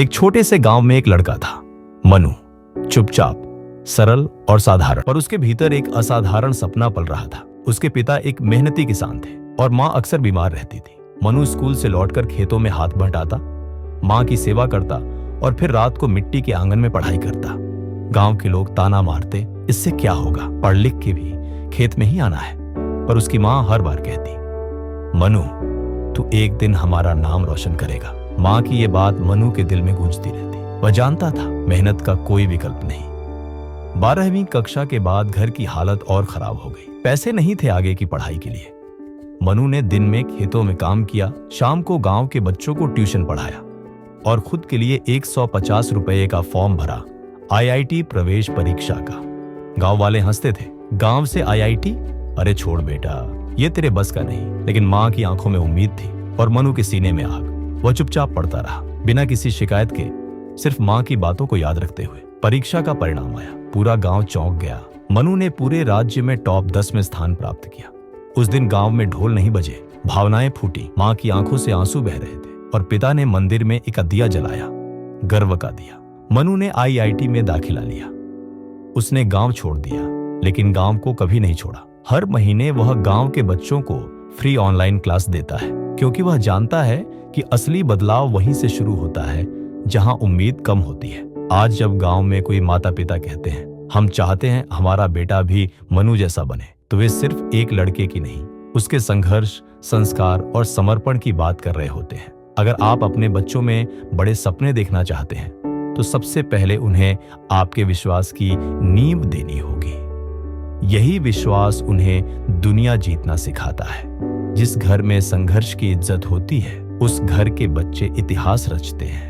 एक छोटे से गांव में एक लड़का था, मनु। चुपचाप, सरल और साधारण, पर उसके भीतर एक असाधारण सपना पल रहा था। उसके पिता एक मेहनती किसान थे और माँ अक्सर बीमार रहती थी। मनु स्कूल से लौटकर खेतों में हाथ बटाता, माँ की सेवा करता और फिर रात को मिट्टी के आंगन में पढ़ाई करता। गांव के लोग ताना मारते, इससे क्या होगा, पढ़ लिख के भी खेत में ही आना है। पर उसकी माँ हर बार कहती, मनु, तू एक दिन हमारा नाम रोशन करेगा। माँ की ये बात मनु के दिल में गूंजती रहती। वह जानता था मेहनत का कोई विकल्प नहीं। 12वीं कक्षा के बाद घर की हालत और खराब हो गई। पैसे नहीं थे आगे की पढ़ाई के लिए। मनु ने दिन में खेतों में काम किया, शाम को गांव के बच्चों को ट्यूशन पढ़ाया और खुद के लिए 150 रुपए का फॉर्म भरा IIT प्रवेश परीक्षा का। गांव वाले हंसते थे, गांव से IIT? अरे छोड़ बेटा, ये तेरे बस का नहीं। लेकिन माँ की आंखों में उम्मीद थी और मनु के सीने में आग। वह चुपचाप पढ़ता रहा, बिना किसी शिकायत के, सिर्फ माँ की बातों को याद रखते हुए। परीक्षा का परिणाम आया, पूरा गांव चौंक गया। मनु ने पूरे राज्य में टॉप 10 में स्थान प्राप्त किया। उस दिन गांव में ढोल नहीं बजे, भावनाएं फूटी। माँ की आंखों से आंसू बह रहे थे और पिता ने मंदिर में एक दिया जलाया, गर्व का दिया। मनु ने IIT में दाखिला लिया। उसने गांव छोड़ दिया, लेकिन गांव को कभी नहीं छोड़ा। हर महीने वह गांव के बच्चों को फ्री ऑनलाइन क्लास देता है, क्योंकि वह जानता है कि असली बदलाव वहीं से शुरू होता है जहां उम्मीद कम होती है। आज जब गांव में कोई माता पिता कहते हैं, हम चाहते हैं हमारा बेटा भी मनु जैसा बने, तो वे सिर्फ एक लड़के की नहीं, उसके संघर्ष, संस्कार और समर्पण की बात कर रहे होते हैं। अगर आप अपने बच्चों में बड़े सपने देखना चाहते हैं, तो सबसे पहले उन्हें आपके विश्वास की नींव देनी होगी। यही विश्वास उन्हें दुनिया जीतना सिखाता है। जिस घर में संघर्ष की इज्जत होती है, उस घर के बच्चे इतिहास रचते हैं।